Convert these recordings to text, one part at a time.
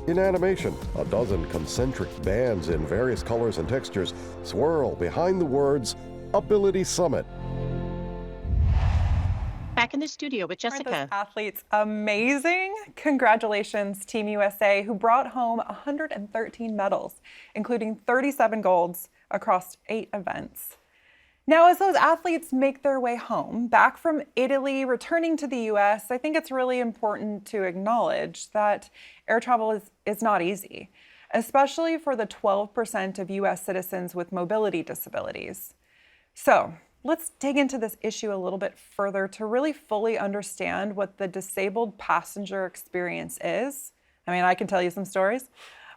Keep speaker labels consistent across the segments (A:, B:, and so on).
A: In animation, a dozen concentric bands in various colors and textures swirl behind the words Ability Summit.
B: Back in the studio with
C: Aren't
B: Jessica.
C: those athletes amazing? Congratulations, Team USA, who brought home 113 medals, including 37 golds across 8 events. Now, as those athletes make their way home, back from Italy, returning to the US, I think it's really important to acknowledge that air travel is not easy, especially for the 12% of US citizens with mobility disabilities. So, let's dig into this issue a little bit further to really fully understand what the disabled passenger experience is. I mean, I can tell you some stories,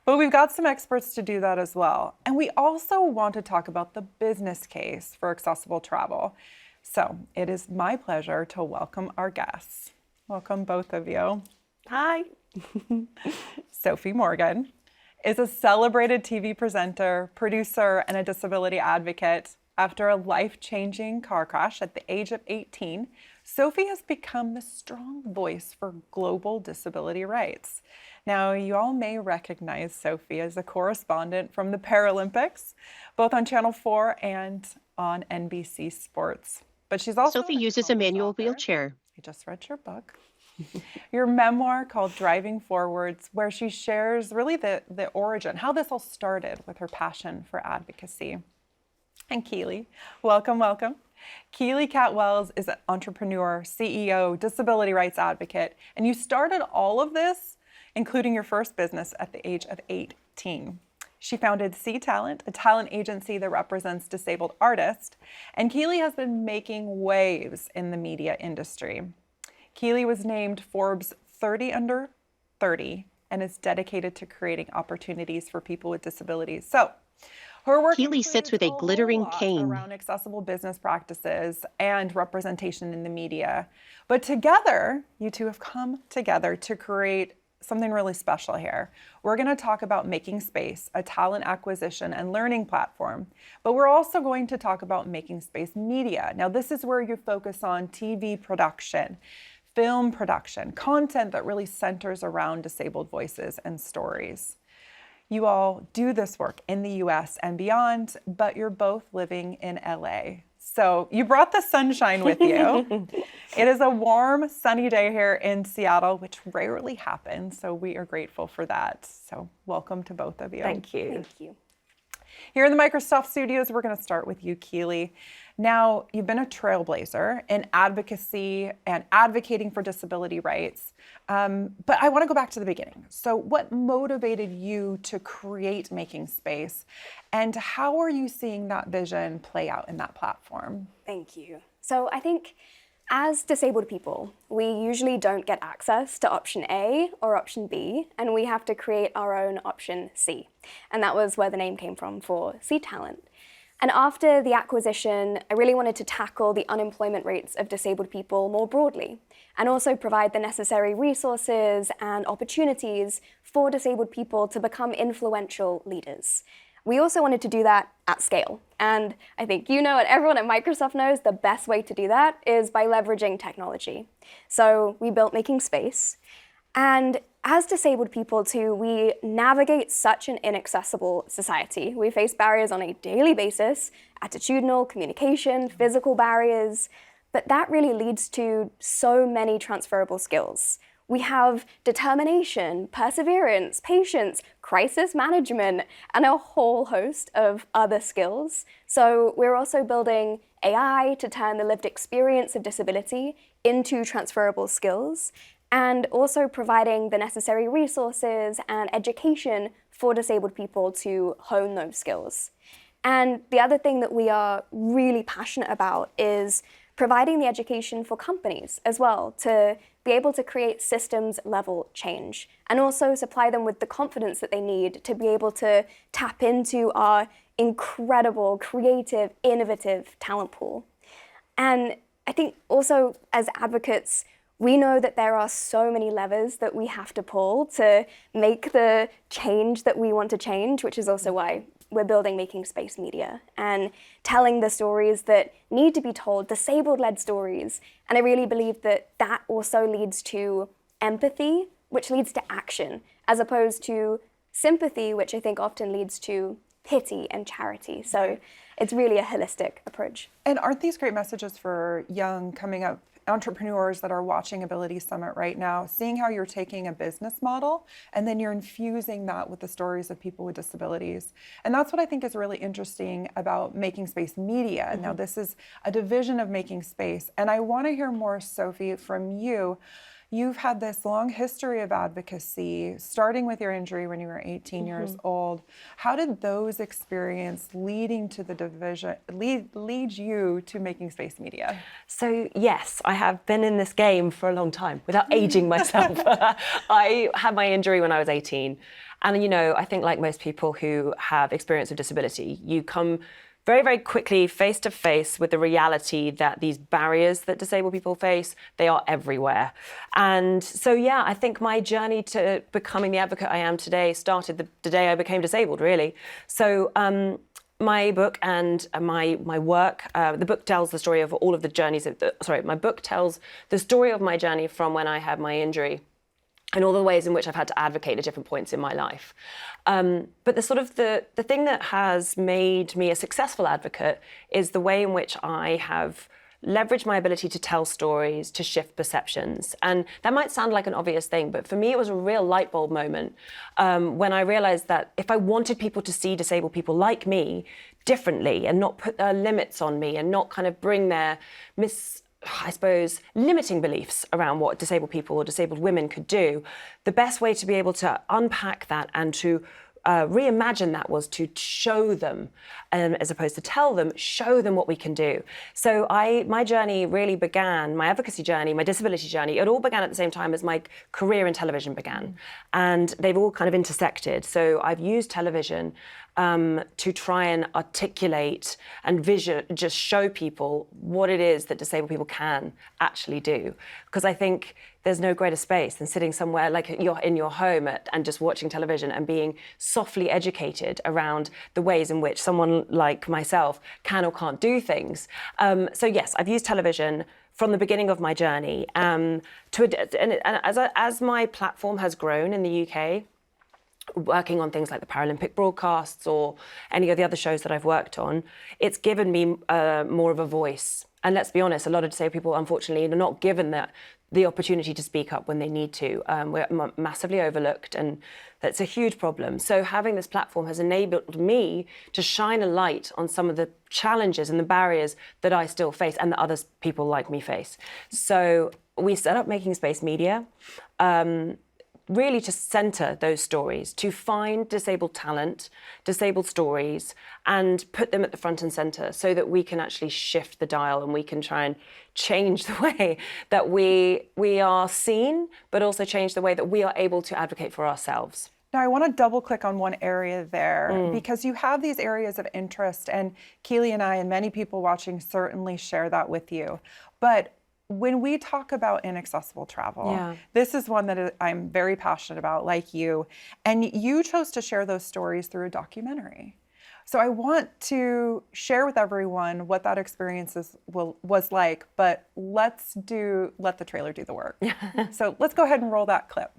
C: but we've got some experts to do that as well. And we also want to talk about the business case for accessible travel. So it is my pleasure to welcome our guests. Welcome, both of you.
D: Hi.
C: Sophie Morgan is a celebrated TV presenter, producer, and a disability advocate. After a life-changing car crash at the age of 18, Sophie has become the strong voice for global disability rights. Now, you all may recognize Sophie as a correspondent from the Paralympics, both on Channel 4 and on NBC Sports. But she's also
B: Sophie uses a manual wheelchair.
C: I just read your book. Your memoir called Driving Forwards, where she shares really the origin, how this all started with her passion for advocacy. And Keely, welcome, welcome. Keely Cat-Wells is an entrepreneur, CEO, disability rights advocate, and you started all of this, including your first business, at the age of 18. She founded C Talent, a talent agency that represents disabled artists, and Keely has been making waves in the media industry. Keely was named Forbes 30 Under 30 and is dedicated to creating opportunities for people with disabilities. So, her work
B: Keely sits with a glittering cane
C: around accessible business practices and representation in the media. But together, you two have come together to create something really special here. We're going to talk about Making Space, a talent acquisition and learning platform. But we're also going to talk about Making Space Media. Now, this is where you focus on TV production, film production, content that really centers around disabled voices and stories. You all do this work in the US and beyond, but you're both living in LA. So you brought the sunshine with you. It is a warm, sunny day here in Seattle, which rarely happens. So we are grateful for that. So welcome to both of you.
D: Thank you.
C: Thank you. Here in the Microsoft studios, we're going to start with you, Keely. Now, you've been a trailblazer in advocacy and advocating for disability rights. But I want to go back to the beginning. So what motivated you to create Making Space? And how are you seeing that vision play out in that platform?
D: Thank you. So I think as disabled people, we usually don't get access to option A or option B, and we have to create our own option C. And that was where the name came from, for C Talent. And after the acquisition, I really wanted to tackle the unemployment rates of disabled people more broadly, and also provide the necessary resources and opportunities for disabled people to become influential leaders. We also wanted to do that at scale. And I think you know, and everyone at Microsoft knows, the best way to do that is by leveraging technology. So we built Making Space. And as disabled people too, we navigate such an inaccessible society. We face barriers on a daily basis, attitudinal, communication, physical barriers, but that really leads to so many transferable skills. We have determination, perseverance, patience, crisis management, and a whole host of other skills. So we're also building AI to turn the lived experience of disability into transferable skills, and also providing the necessary resources and education for disabled people to hone those skills. And the other thing that we are really passionate about is providing the education for companies as well to be able to create systems level change, and also supply them with the confidence that they need to be able to tap into our incredible, creative, innovative talent pool. And I think also as advocates, we know that there are so many levers that we have to pull to make the change that we want to change, which is also why we're building Making Space Media and telling the stories that need to be told, disabled-led stories. And I really believe that that also leads to empathy, which leads to action. as opposed to sympathy, which I think often leads to pity and charity. So it's really a holistic approach.
C: And aren't these great messages for young coming up entrepreneurs that are watching Ability Summit right now, seeing how you're taking a business model and then you're infusing that with the stories of people with disabilities? And that's what I think is really interesting about Making Space Media. Now, this is a division of Making Space. And I want to hear more, Sophie, from you. You've had this long history of advocacy, starting with your injury when you were 18 years old. How did those experiences leading to the division lead you to Making Space Media?
E: So yes, I have been in this game for a long time without aging myself. I had my injury when I was 18. And I think like most people who have experience of disability, you come very, very quickly face to face with the reality that these barriers that disabled people face, they are everywhere. And so, yeah, I think my journey to becoming the advocate I am today started the day I became disabled, really. So my book and my work, the book tells the story of all of the journeys my book tells the story of my journey from when I had my injury and all the ways in which I've had to advocate at different points in my life. But the thing that has made me a successful advocate is the way in which I have leveraged my ability to tell stories, to shift perceptions. And that might sound like an obvious thing, but for me, it was a real light bulb moment when I realized that if I wanted people to see disabled people like me differently and not put their limits on me and not kind of bring their limiting beliefs around what disabled people or disabled women could do, the best way to be able to unpack that and to reimagine that was to show them, as opposed to tell them, show them what we can do. So my journey really began, my advocacy journey, my disability journey, it all began at the same time as my career in television began. And they've all kind of intersected. So I've used television to try and articulate and just show people what it is that disabled people can actually do. Because I think there's no greater space than sitting somewhere like you're in your home and just watching television and being softly educated around the ways in which someone like myself can or can't do things. So yes, I've used television from the beginning of my journey. As my platform has grown in the UK, working on things like the Paralympic broadcasts or any of the other shows that I've worked on, it's given me more of a voice. And let's be honest, a lot of disabled people, unfortunately, are not given the opportunity to speak up when they need to. We're massively overlooked, and that's a huge problem. So having this platform has enabled me to shine a light on some of the challenges and the barriers that I still face and that other people like me face. So we set up Making Space Media, really to centre those stories, to find disabled talent, disabled stories, and put them at the front and centre so that we can actually shift the dial and we can try and change the way that we are seen, but also change the way that we are able to advocate for ourselves.
C: Now, I want to double click on one area there because you have these areas of interest, and Keely and I and many people watching certainly share that with you. But when we talk about inaccessible travel, this is one that I'm very passionate about, like you, and you chose to share those stories through a documentary. So I want to share with everyone what that experience was like, but let the trailer do the work. So let's go ahead and roll that clip.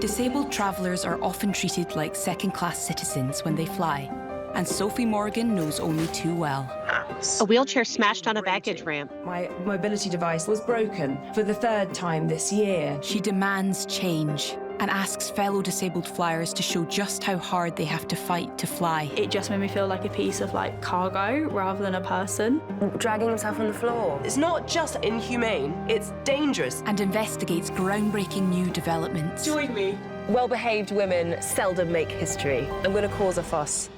F: Disabled travellers are often treated like second-class citizens when they fly, and Sophie Morgan knows only too well.
B: A wheelchair smashed on a baggage ramp.
G: My mobility device was broken for the third time this year.
F: She demands change and asks fellow disabled flyers to show just how hard they have to fight to fly.
H: It just made me feel like a piece of cargo rather than a person.
G: Dragging himself on the floor. It's not just inhumane, it's dangerous.
F: And investigates groundbreaking new developments.
G: Join me. Well-behaved women seldom make history. I'm going to cause a fuss.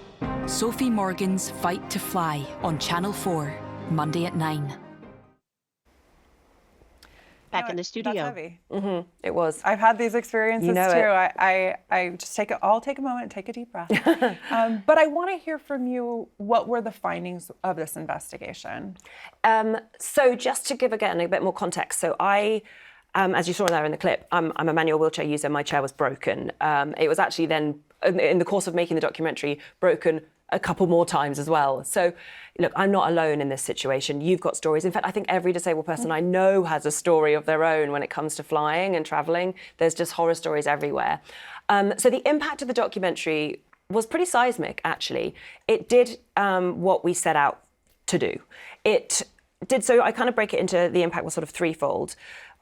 F: Sophie Morgan's Fight to Fly on Channel 4, Monday at 9.
B: Back in the studio.
C: That's heavy.
E: It was.
C: I've had these experiences too. I just I'll take a moment and take a deep breath. But I want to hear from you, what were the findings of this investigation?
E: So just to give again a bit more context, so I, as you saw there in the clip, I'm a manual wheelchair user. My chair was broken. It was actually then, in the course of making the documentary, broken a couple more times as well. So, look, I'm not alone in this situation. You've got stories. In fact, I think every disabled person I know has a story of their own when it comes to flying and traveling. There's just horror stories everywhere. So the impact of the documentary was pretty seismic, actually. It did what we set out to do. It did so. I kind of break it into the impact was sort of threefold.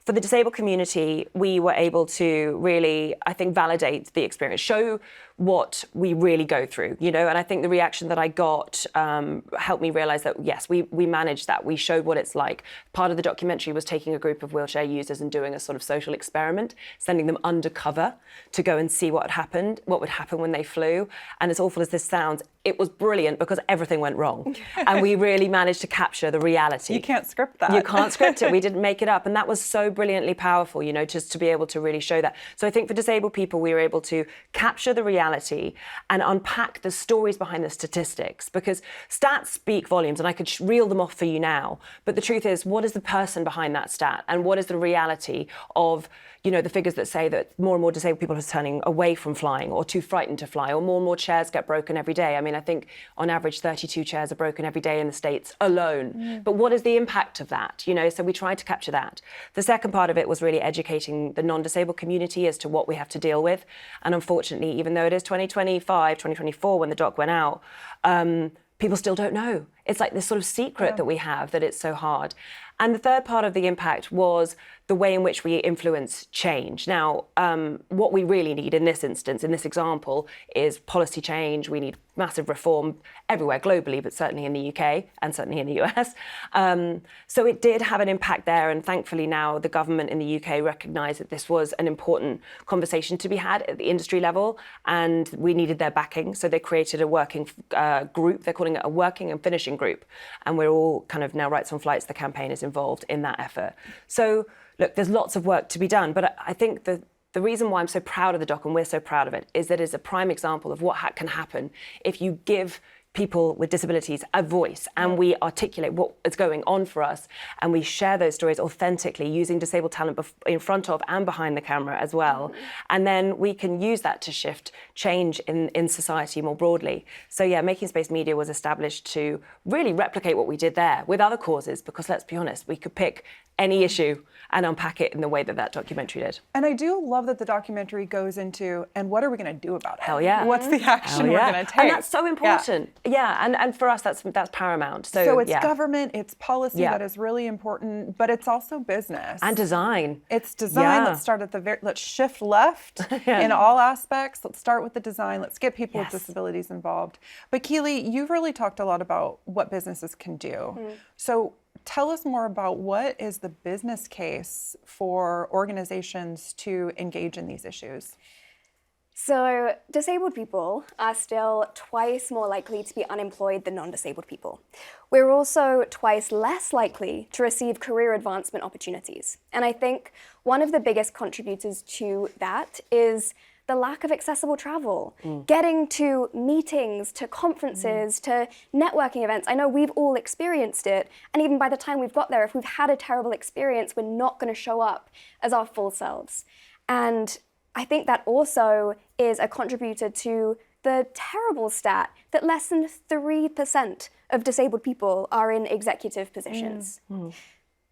E: For the disabled community, we were able to really, I think, validate the experience, show what we really go through, you know, and I think the reaction that I got helped me realize that, yes, we managed that. We showed what it's like. Part of the documentary was taking a group of wheelchair users and doing a sort of social experiment, sending them undercover to go and see what happened, what would happen when they flew. And as awful as this sounds, it was brilliant because everything went wrong. And we really managed to capture the reality.
C: You can't script that.
E: You can't script it. We didn't make it up. And that was so brilliantly powerful, you know, just to be able to really show that. So I think for disabled people, we were able to capture the reality and unpack the stories behind the statistics, because stats speak volumes and I could reel them off for you now. But the truth is, what is the person behind that stat? And what is the reality of, you know, the figures that say that more and more disabled people are turning away from flying or too frightened to fly, or more chairs get broken every day. I mean, I think on average 32 chairs are broken every day in the States alone. But what is the impact of that? You know, so we tried to capture that. The second part of it was really educating the non-disabled community as to what we have to deal with. And unfortunately, even though it is 2025, 2024 when the doc went out, people still don't know. It's like this sort of secret that we have, that it's so hard. And the third part of the impact was the way in which we influence change. Now, what we really need in this instance, in this example, is policy change. We need massive reform everywhere globally, but certainly in the UK and certainly in the US. So it did have an impact there. And thankfully now the government in the UK recognised that this was an important conversation to be had at the industry level, and we needed their backing. So they created a working group. They're calling it a working and finishing group. And we're all kind of now Rights on Flights, the campaign, is involved in that effort. So look, there's lots of work to be done, but I think the reason why I'm so proud of the doc, and we're so proud of it, is that it's a prime example of what can happen if you give people with disabilities a voice and we articulate what is going on for us, and we share those stories authentically using disabled talent in front of and behind the camera as well. And then we can use that to shift change in society more broadly. So yeah, Making Space Media was established to really replicate what we did there with other causes, because let's be honest, we could pick any issue and unpack it in the way that documentary did.
C: And I do love that the documentary goes into, and what are we going to do about it?
E: Hell yeah.
C: What's the action we're going to take?
E: And that's so important. Yeah, and for us, that's paramount. So
C: it's government, it's policy that is really important, but it's also business.
E: And design.
C: It's design. Let's start at let's shift left in all aspects. Let's start with the design. Let's get people with disabilities involved. But Keely, you've really talked a lot about what businesses can do. So tell us more about what is the business case for organizations to engage in these issues?
D: So disabled people are still twice more likely to be unemployed than non-disabled people. We're also twice less likely to receive career advancement opportunities. And I think one of the biggest contributors to that is the lack of accessible travel, getting to meetings, to conferences, to networking events. I know we've all experienced it, and even by the time we've got there, if we've had a terrible experience, we're not going to show up as our full selves. And I think that also is a contributor to the terrible stat that less than 3% of disabled people are in executive positions.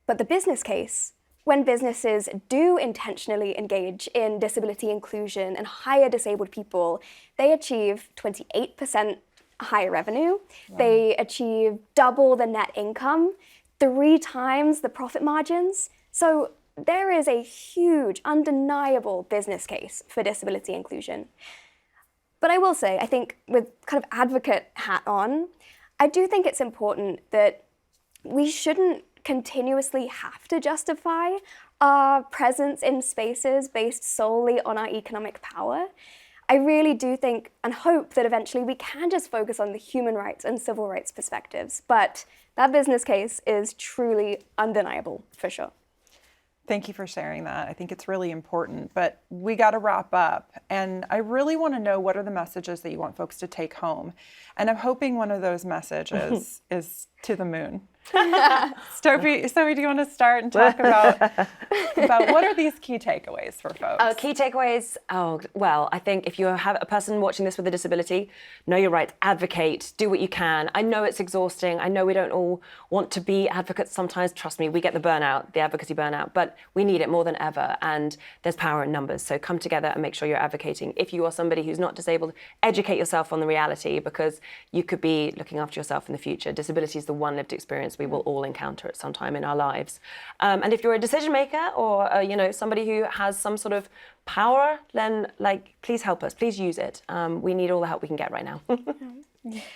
D: But the business case, when businesses do intentionally engage in disability inclusion and hire disabled people, they achieve 28% higher revenue. They achieve double the net income, 3 times the profit margins. So there is a huge, undeniable business case for disability inclusion. But I will say, I think with kind of advocate hat on, I do think it's important that we shouldn't continuously have to justify our presence in spaces based solely on our economic power. I really do think and hope that eventually we can just focus on the human rights and civil rights perspectives, but that business case is truly undeniable, for sure.
C: Thank you for sharing that. I think it's really important, but we got to wrap up. And I really want to know, what are the messages that you want folks to take home? And I'm hoping one of those messages is to the moon. Sophie, do you want to start and talk about what are these key takeaways for folks?
E: Key takeaways. Oh, well, I think if you have a person watching this with a disability, know your rights, advocate, do what you can. I know it's exhausting. I know we don't all want to be advocates sometimes. Trust me, we get the burnout, the advocacy burnout, but we need it more than ever. And there's power in numbers. So come together and make sure you're advocating. If you are somebody who's not disabled, educate yourself on the reality, because you could be looking after yourself in the future. Disability is the one lived experience we will all encounter at some time in our lives. And if you're a decision maker or somebody who has some sort of power, then please help us. Please use it. We need all the help we can get right now.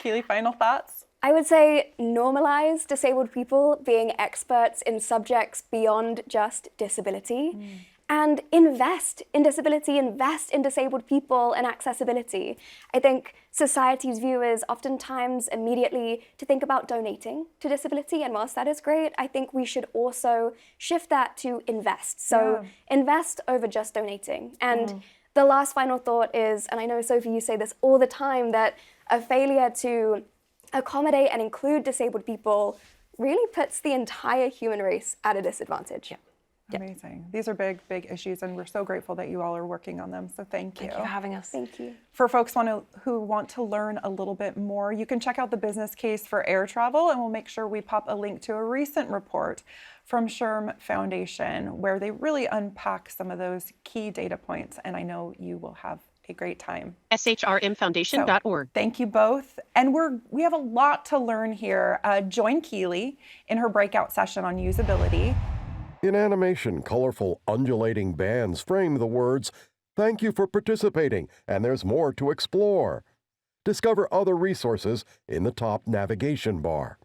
C: Keely, final thoughts?
D: I would say normalize disabled people being experts in subjects beyond just disability. And invest in disability, invest in disabled people and accessibility. I think society's view is oftentimes immediately to think about donating to disability, and whilst that is great, I think we should also shift that to invest. So invest over just donating. And the last final thought is, and I know, Sophie, you say this all the time, that a failure to accommodate and include disabled people really puts the entire human race at a disadvantage.
C: Amazing. These are big, big issues, and we're so grateful that you all are working on them. So thank you.
E: Thank you for having us.
D: Thank you.
C: For folks who want to learn a little bit more, you can check out the business case for air travel, and we'll make sure we pop a link to a recent report from SHRM Foundation where they really unpack some of those key data points, and I know you will have a great time.
B: shrmfoundation.org.
C: Thank you both. And we have a lot to learn here. Join Keely in her breakout session on usability.
A: In animation, colorful, undulating bands frame the words, "Thank you for participating, and there's more to explore." Discover other resources in the top navigation bar.